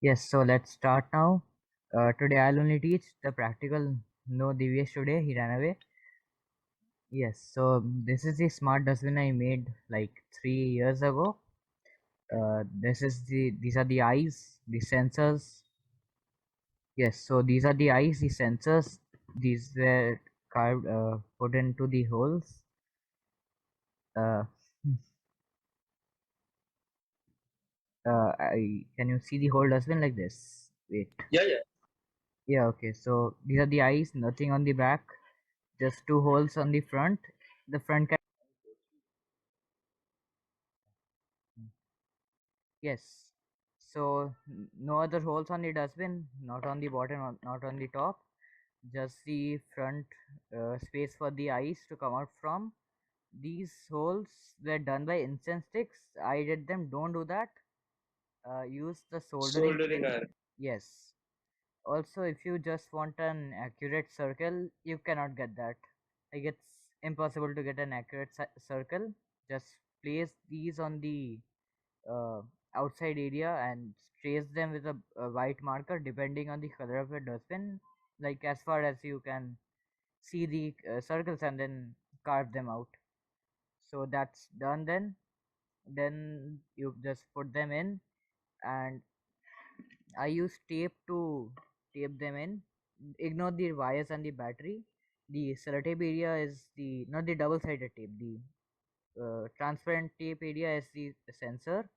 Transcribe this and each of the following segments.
Yes, so let's start now. Today I'll only teach the practical. No Divyesh today, he ran away. Yes, so this is the smart dustbin I made like 3 years ago. These are the eyes, the sensors. Yes, so these are the eyes, the sensors. These were carved, put into the holes. Uh, can you see the whole dustbin like this? Wait. Yeah, yeah. Yeah, okay. So these are the eyes, nothing on the back, just two holes on the front. The front can. Yes. So no other holes on the dustbin, not on the bottom, not on the top. Just the front space for the eyes to come out from. These holes were done by incense sticks. I did them. Don't do that. Use the soldering Soldering iron. iron. Yes. Also, if you just want an accurate circle, you cannot get that. Like it's impossible to get an accurate circle. Just place these on the uh, outside area and trace them with a white marker depending on the color of your dustbin, like as far as you can see the circles, and then carve them out. So that's done. Then you just put them in, and I use tape to tape them in. Ignore the wires and the battery. The sellotape area is the not the double sided tape. The transparent tape area is the sensor.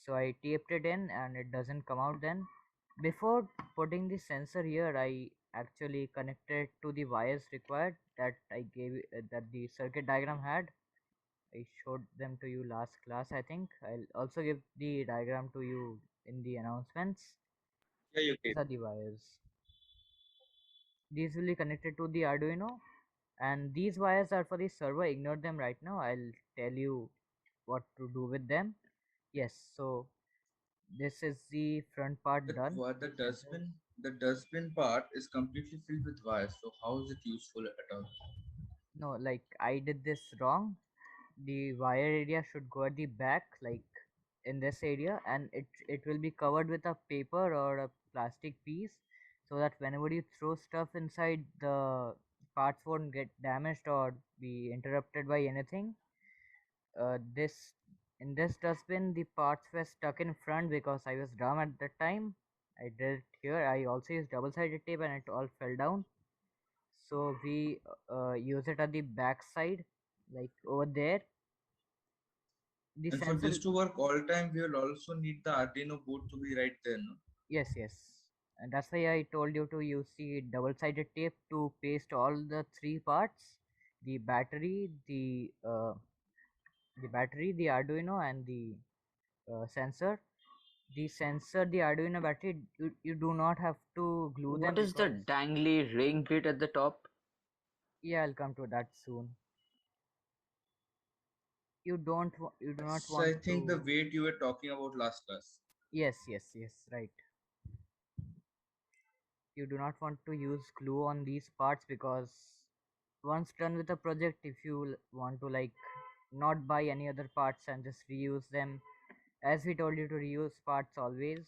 So I taped it in and it doesn't come out. Then before putting the sensor here, I actually connected to the wires required that I gave that the circuit diagram had. I showed them to you last class. I think I'll also give the diagram to you in the announcements. Yeah, you These can. are the wires. These will be connected to the Arduino, and these wires are for the server. Ignore them right now. I'll tell you what to do with them. Yes, so this is the front part The done. what the dustbin part is completely filled with wires. So how is it useful at all? No, like I did this wrong. The wire area should go at the back, like in this area, and it will be covered with a paper or a plastic piece, so that whenever you throw stuff inside, the parts won't get damaged or be interrupted by anything. This in this dustbin, the parts were stuck in front because I was dumb at the time. I did it here. I also used double-sided tape, and it all fell down. So we use it at the back side, like over there. The And for sensor. this to work all time, we will also need the Arduino board to be right there, no? Yes, yes. And that's why I told you to use the double-sided tape to paste all the three parts: the battery, the Arduino, and the sensor. The sensor, the Arduino battery, you do not have to glue them What is the because dangly ring bit at the top? yeah, I'll come to that soon. You do not That's I want think the to. weight you were talking about last class. Yes, yes, yes, right. You do not want to use glue on these parts because once done with a project, if you want to like not buy any other parts and just reuse them, as we told you to reuse parts always,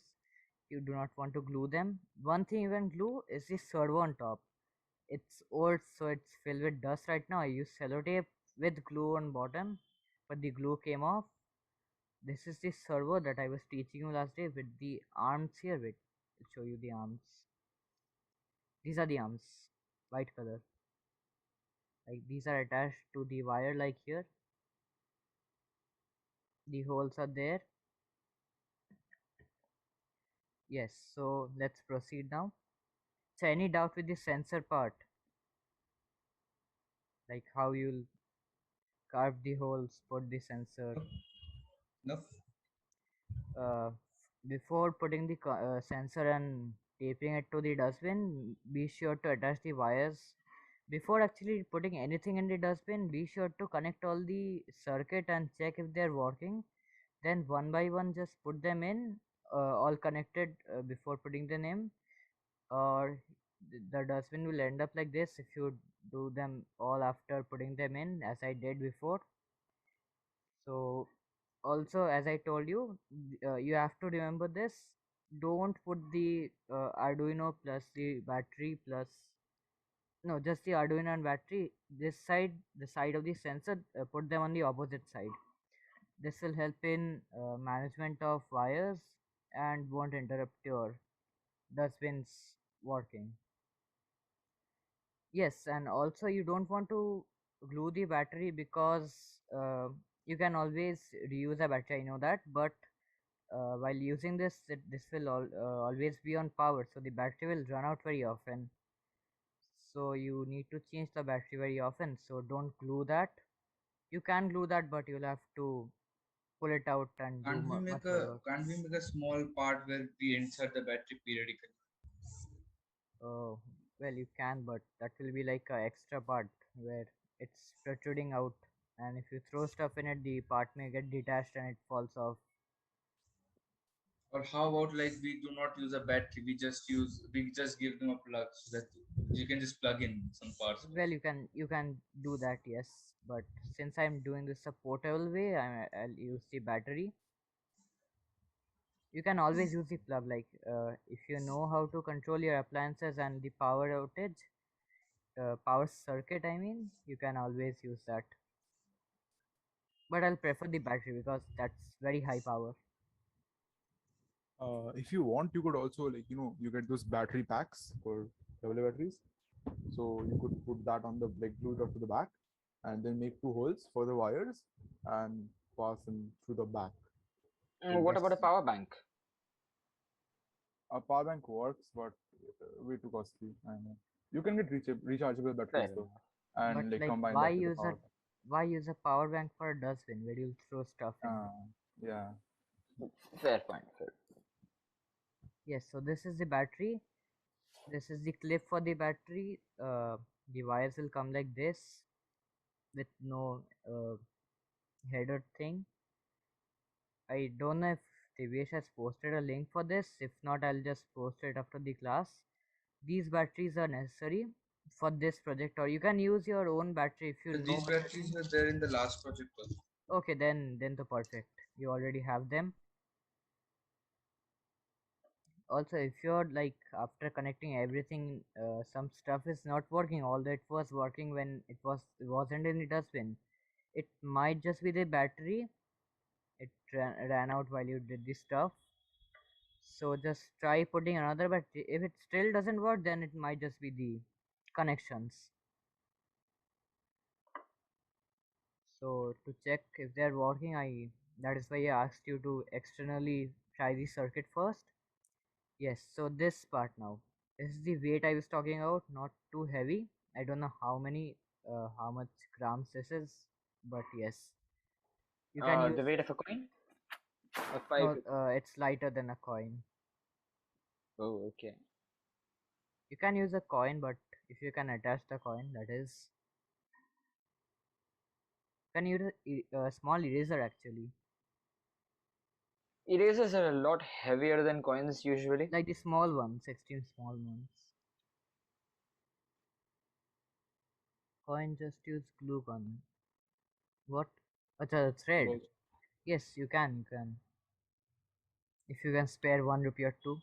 you do not want to glue them. One thing you can glue is the servo on top. It's old, so it's filled with dust right now. I use sellotape with glue on bottom, but the glue came off. This is the servo that I was teaching you last day with the arms here. Wait, I'll show you the arms. These are the arms, white color. Like these are attached to the wire like here. The holes are there. Yes, so let's proceed now. So any doubt with the sensor part? Like how you'll carve the holes, put the sensor. Enough. Uh, Before putting the sensor and taping it to the dustbin, be sure to attach the wires. Before actually putting anything in the dustbin, be sure to connect all the circuit and check if they're working. Then one by one, just put them in, all connected before putting them in, or the dustbin will end up like this if you do them all after putting them in, as I did before. So also, as I told you, you have to remember this. don't put the Arduino plus the battery plus, no, just the Arduino and battery. This side, the side of the sensor, put them on the opposite side. This will help in management of wires and won't interrupt your dustbins working. Yes, and also you don't want to glue the battery because you can always reuse a battery, I know that, but while using this, this will always be on power, so the battery will run out very often. So you need to change the battery very often. So don't glue that. You can glue that, but you'll have to pull it out and do much more work. Can't we make a small part where we insert the battery periodically? Oh, well, you can, but that will be like a extra part where it's protruding out, and if you throw stuff in it, the part may get detached and it falls off. Or how about like we do not use a battery, we just give them a plug so that you can just plug in some parts. Well, you can do that, yes, but since I'm doing this a portable way, I'll use the battery. You can always use the plug, like if you know how to control your appliances and the power outage, power circuit, I mean, you can always use that. But I'll prefer the battery because that's very high power. If you want, you could also, like, you get those battery packs for double A batteries. So you could put that on the, like, glue it up to the back, and then make two holes for the wires and pass them through the back. So What about a that's power bank? a power bank works, but way too costly. I know. You can get rechargeable Fair batteries though, enough. But and like like, combine why that with the use a power bank. why use a power bank for a dustbin where you'll throw stuff in? Yeah. Fair point. Fair. Yes, so this is the battery. This is the clip for the battery. The wires will come like this with no header thing. I don't know if Devesh has posted a link for this. If not, I'll just post it after the class. These batteries are necessary for this project, or you can use your own battery if you So know. these batteries were there in the last project also. Okay, then the perfect. You already have them. Also, if you're like after connecting everything, some stuff is not working, although it was working when it wasn't in the dustbin. It might just be the battery. It ran out while you did this stuff. So just try putting another battery. If it still doesn't work, then it might just be the connections. So to check if they're working, that is why I asked you to externally try the circuit first. Yes, so this part now. This is the weight I was talking about, not too heavy. I don't know how much grams this is, but yes, you can use. The weight of a coin? A five. No, it's lighter than a coin. Oh, okay. You can use a coin, but if you can attach the coin, that is, can use a small eraser actually, Erasers are a lot heavier than coins usually. like the small ones, extreme small ones. Coin just use glue gun. What? Acha, thread. Well, Yes, you can. You can. If you can spare 1 rupee or two.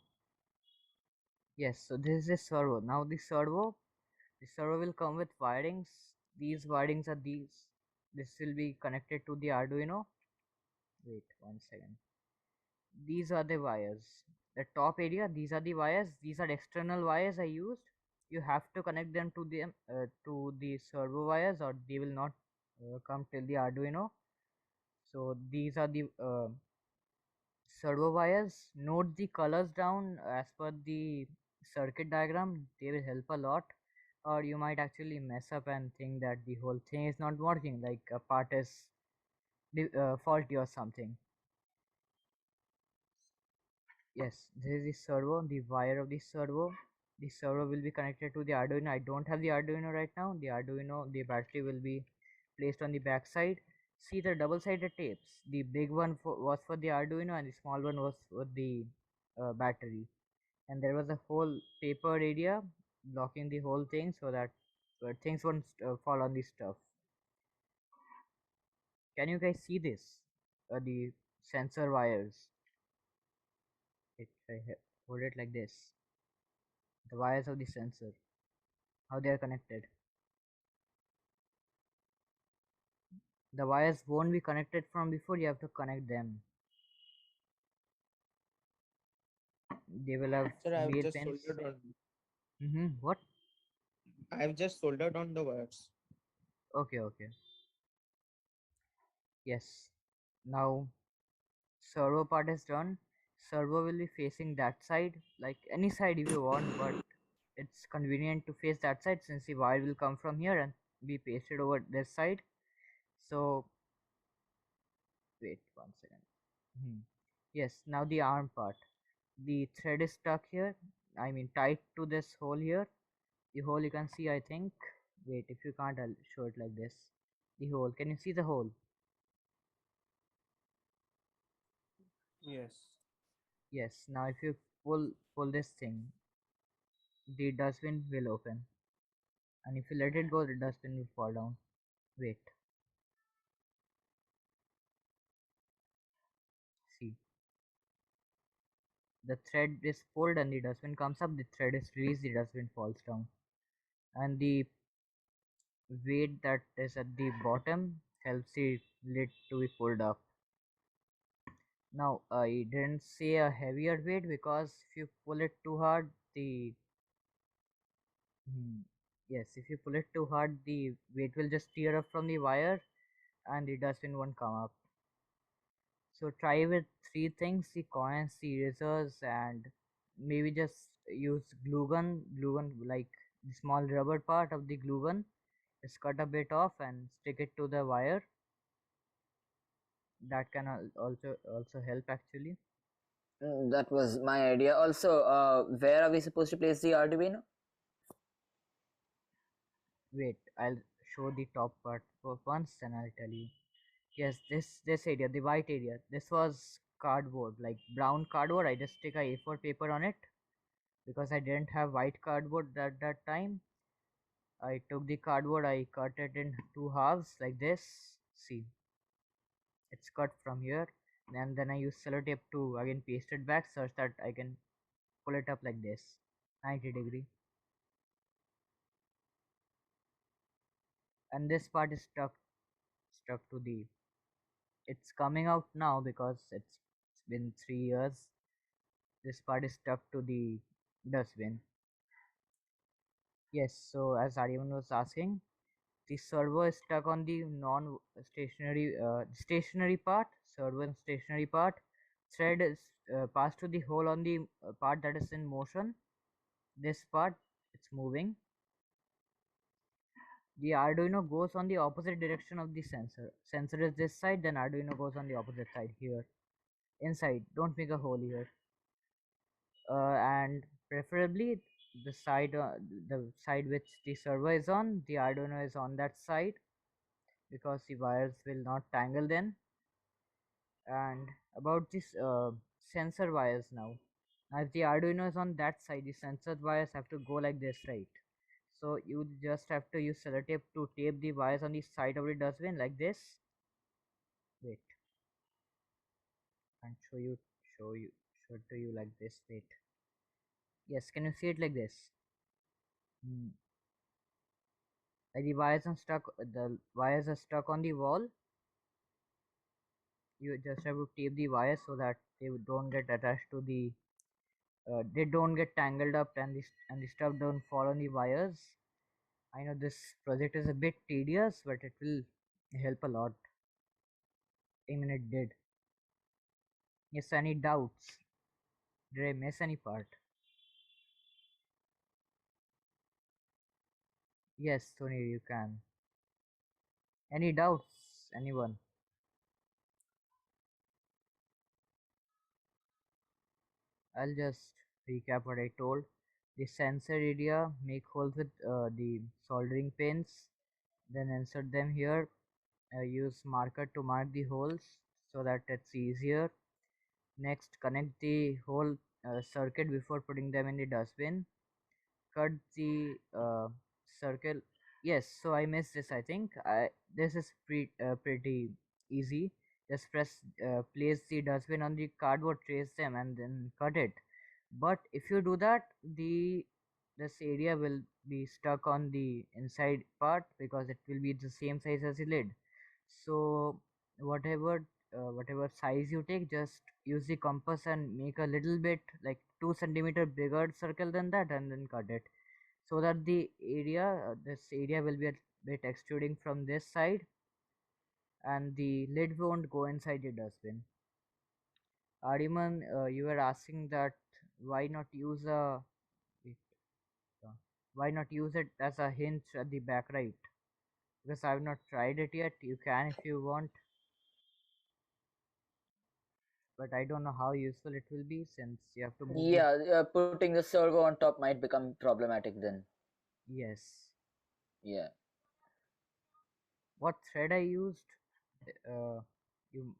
Yes. So this is a servo. Now the servo will come with wirings. These wirings are these. This will be connected to the Arduino. Wait 1 second. These are the wires. The top area. These are the wires. These are external wires I used. You have to connect them to the servo wires, or they will not come till the Arduino. So these are the servo wires. Note the colors down as per the circuit diagram. They will help a lot, or you might actually mess up and think that the whole thing is not working, like a part is faulty or something. Yes, this is the servo, the wire of the servo. The servo will be connected to the Arduino. I don't have the Arduino right now. The Arduino, the battery will be placed on the back side. See the double-sided tapes. The big one was for the Arduino and the small one was for the battery. And there was a whole paper area blocking the whole thing so that things won't fall on the stuff. Can you guys see this? The sensor wires. Hold it like this. The wires of the sensor, how they are connected. The wires won't be connected from before, you have to connect them. They will have Sir, I've male just pins. soldered on. What? I've just soldered on the wires. Okay, okay. Yes. Now servo part is done. Servo will be facing that side, like any side if you want, but it's convenient to face that side since the wire will come from here and be pasted over this side. So wait 1 second. Yes, now the arm part. The thread is stuck here. I mean tied to this hole here. The hole you can see, I think. Wait, if you can't, I'll show it like this. The hole. Can you see the hole? Yes. Yes. Now if you pull this thing, the dustbin will open. And if you let it go, the dustbin will fall down. Wait. See. The thread is pulled and the dustbin comes up. The thread is released, the dustbin falls down. And the weight that is at the bottom helps the lid to be pulled up. Now I didn't say a heavier weight because if you pull it too hard, the yes, if you pull it too hard, the weight will just tear up from the wire and the dustbin won't come up. So try with three things: the coins, the erasers, and maybe just use glue gun. Glue gun, like the small rubber part of the glue gun, just cut a bit off and stick it to the wire. That can also help actually. That was my idea. Also, where are we supposed to place the Arduino? Wait, I'll show the top part for once, and I'll tell you. Yes, this area, the white area. This was cardboard, like brown cardboard. I just stick a A4 paper on it because I didn't have white cardboard at that time. I took the cardboard, I cut it in two halves like this. See, it's cut from here, and then I use sellotape to again paste it back such that I can pull it up like this, 90-degree. And this part is stuck to the. It's coming out now because it's been 3 years. This part is stuck to the dustbin. Yes, so as Aryaman was asking, the servo is stuck on the non-stationary stationary part, servo and stationary part. Thread is passed to the hole on the part that is in motion. This part, it's moving. The Arduino goes on the opposite direction of the sensor. Sensor is this side, then Arduino goes on the opposite side here. Inside, don't make a hole here. And preferably the side which the server is on, the Arduino is on that side because the wires will not tangle then. And about this sensor wires now, if the Arduino is on that side, the sensor wires have to go like this, right? So you just have to use sellotape to tape the wires on the side of the dustbin like this. Wait, and show it to you like this. Wait, yes, can you see it like this? Like the wires are stuck on the wall. You just have to tape the wires so that they don't get attached to the they don't get tangled up and the stuff don't fall on the wires. I know this project is a bit tedious, but it will help a lot. I mean, it did. Yes, any doubts? Did I miss any part? Yes, Tony, you can. Any doubts? Anyone? I'll just recap what I told. The sensor area, make holes with the soldering pins, then insert them here. Use marker to mark the holes so that it's easier. Next, connect the whole circuit before putting them in the dustbin. Cut the circle. Yes, so I missed this. I think this is pretty easy. just place the dustbin on the cardboard, trace them, and then cut it. But if you do that, this area will be stuck on the inside part because it will be the same size as the lid. So whatever size you take, just use the compass and make a little bit like 2 centimeter bigger circle than that, and then cut it so that this area will be a bit extruding from this side, and the lid won't go inside the dustbin. Ariman, you were asking that why not use a wait, uh, why not use it as a hinge at the back, right? Because I've not tried it yet. You can if you want, but I don't know how useful it will be since you have to move the. Yeah, putting the servo on top might become problematic then. Yes. Yeah. What thread I used? Uh, you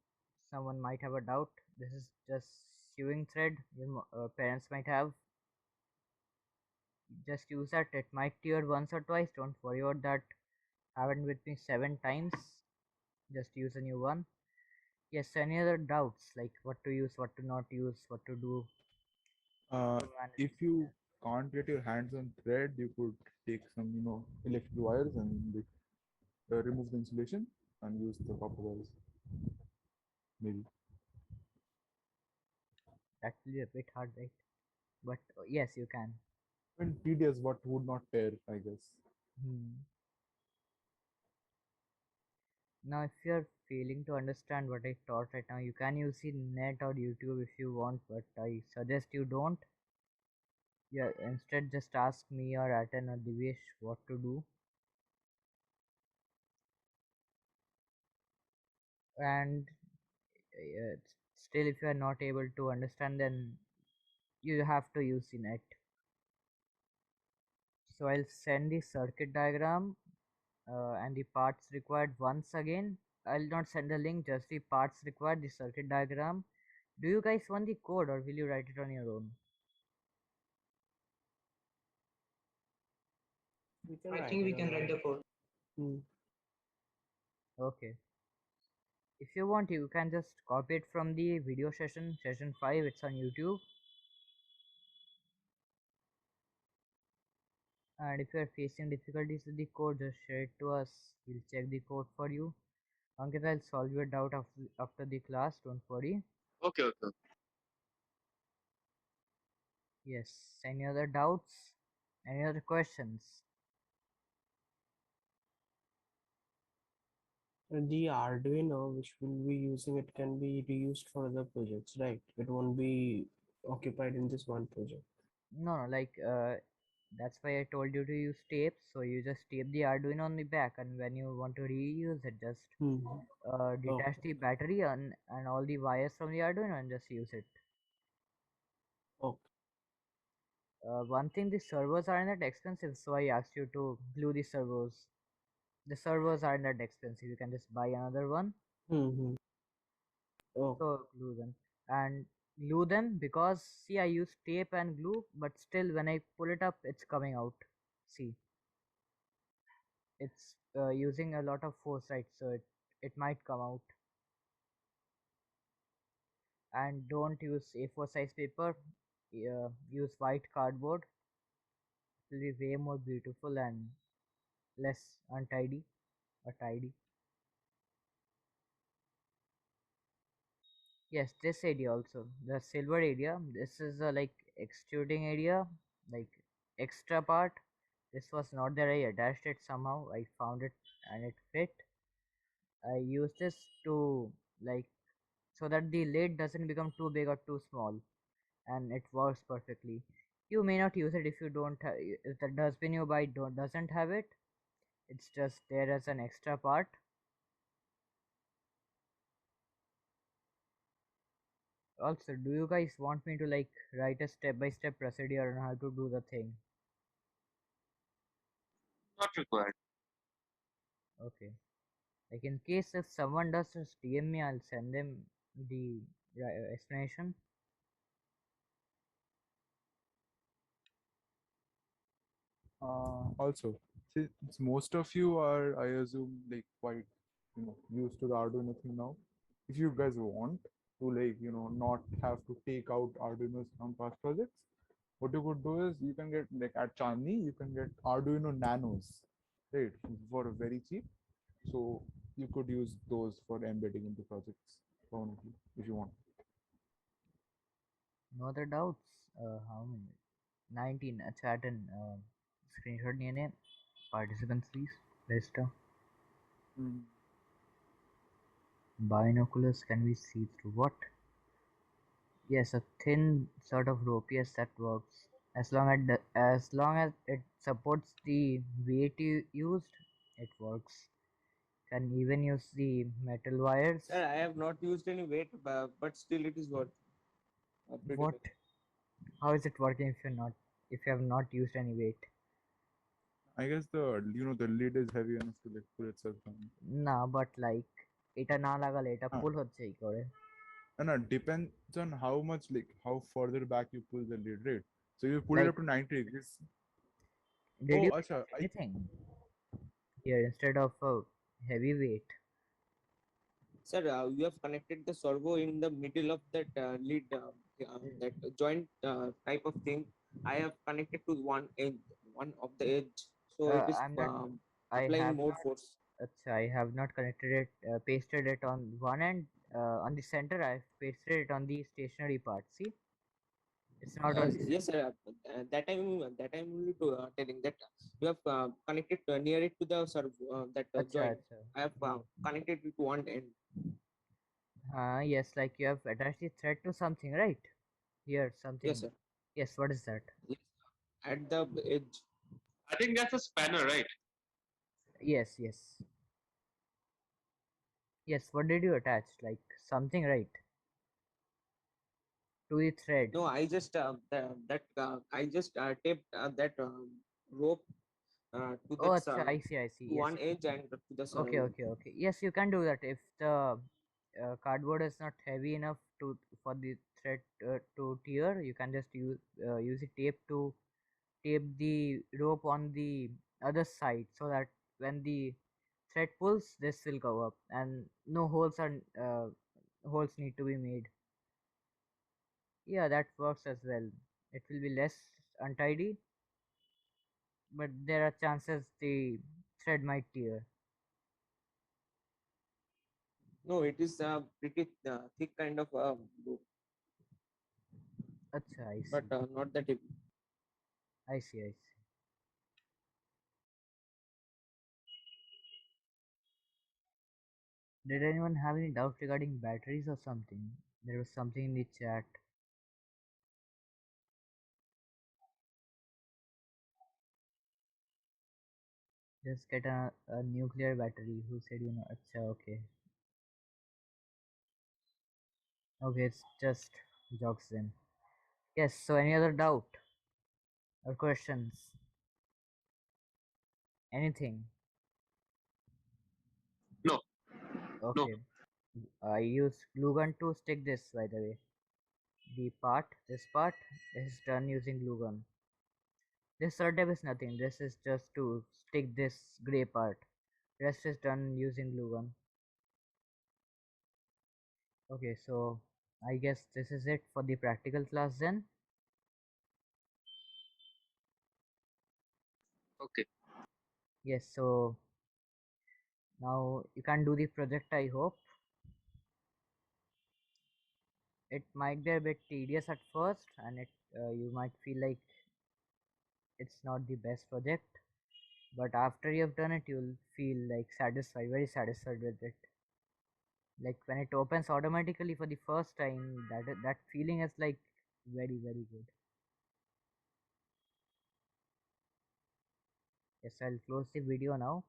Someone might have a doubt. This is just sewing thread. Your parents might have. Just use that. It might tear once or twice. Don't worry about that. Happened with me 7 times. Just use a new one. Yes. Any other doubts like what to use, what to not use, what to do to manage If the you can't get your hands on thread, you could take some, electric wires and remove the insulation and use the copper wires. Maybe. that will be a bit hard, right? But yes, you can. And tedious, what would not tear, I guess. Hmm. Now, if you're failing to understand what I taught right now, you can use the net or YouTube if you want, but I suggest you don't. Yeah, instead just ask me or Atan or Divesh what to do. And uh, still, if you are not able to understand, then you have to use the net. So I'll send the circuit diagram and the parts required once again. I'll not send the link, just the parts required, the circuit diagram. Do you guys want the code or will you write it on your own? I think we can write the code. Okay. If you want, you can just copy it from the video session 5. It's on YouTube. And if you are facing difficulties with the code, just share it to us. We'll check the code for you. Ankit, I'll solve your doubt after the class. Don't worry. Okay, okay. Yes. Any other doubts? Any other questions? The Arduino which we'll be using, it can be reused for other projects, right? It won't be occupied in this one project. No, that's why I told you to use tape. So you just tape the Arduino on the back, and when you want to reuse it, just detach the battery and all the wires from the Arduino and just use it. Okay. One thing, the servers aren't that expensive, so I asked you to glue the servos. The servers aren't that expensive. You can just buy another one. Mm-hmm. Oh, So glue them because see, I use tape and glue, but still when I pull it up, it's coming out. See, it's using a lot of force, right? So it might come out. And don't use A4 size paper. Use white cardboard. It will be way more beautiful and less untidy or tidy. Yes, this area also, the silver area. This is a like extruding area, like extra part. This was not there. I attached it somehow. I found it and it fit. I use this to like so that the lid doesn't become too big or too small, and it works perfectly. You may not use it if you don't have, if the dustbin you buy doesn't have it. It's just there as an extra part. Also, do you guys want me to like write a step-by-step procedure on how to do the thing? Not required. Okay. Like in case if someone does just DM me, I'll send them the explanation. Also, since most of you are, I assume, like quite, used to the Arduino thing now, if you guys want to like not have to take out Arduinos from past projects, what you could do is you can get like at Chandni you can get Arduino Nanos, right, for very cheap. So you could use those for embedding into projects permanently if you want. No other doubts? How many? 19. Chat and screenshot niya ne participants please. Lista. Binoculars can we see through what? Yes, a thin sort of rope. Yes, that works. As long as it supports the weight you used, it works. Can even use the metal wires. Sir, I have not used any weight, but still it is worth. Pretty What? much. How is it working if you have not used any weight? I guess the lid is heavy enough to like pull itself down. Nah, but like এটা না লাগালে এটা Ah. pull হচ্ছে কি করে? And it depends on how much like how further back you pull the lid, right? So you pull it Like, up to 90 degrees. did Oh, you Asha, anything here instead of a heavy weight? Sir, you have connected the servo in the middle of that lead, that joint type of thing. I have connected to one of the edge, so it is I'm not. I applying have more not. force. I have not connected it. Pasted it on one end. On the center, I've pasted it on the stationary part. See, it's not on. Yes, sir. That I'm only telling that you have connected near it to the servo, that Acha, joint. acha. I have connected it to one end. Yes, like you have attached the thread to something, right? Here, something. Yes, sir. Yes, what is that? Yes, at the edge. I think that's a spanner, right? Yes, yes. Yes, what did you attach? Like something, right? To the thread. No, I just I just taped that rope to Oh, that acha, I see, I see. to Yes. one edge and to the Okay, servo. okay, okay. Yes, you can do that if the cardboard is not heavy enough to for the thread to tear. You can just use a tape to tape the rope on the other side so that when the thread pulls, this will go up and no holes need to be made. Yeah, that works as well. It will be less untidy, but there are chances the thread might tear. No, it is a pretty thick kind of rope, Acha, I but see. not that heavy. I see, I see. Did anyone have any doubt regarding batteries or something? There was something in the chat. Just get a nuclear battery. Who said you know? Acha, okay. Okay, it's just jokes then. Yes, so any other doubt or questions? Anything? No. Okay. I use glue gun to stick this, by the way. This part is done using glue gun. This circuit is nothing. This is just to stick this gray part. Rest is done using glue gun. Okay, so I guess this is it for the practical class then. Okay. Yes, so now you can do the project, I hope. It might be a bit tedious at first and you might feel like it's not the best project, but after you've done it you'll feel like satisfied, very satisfied with it. Like when it opens automatically for the first time, that feeling is like very, very good. Yes, I'll close the video now.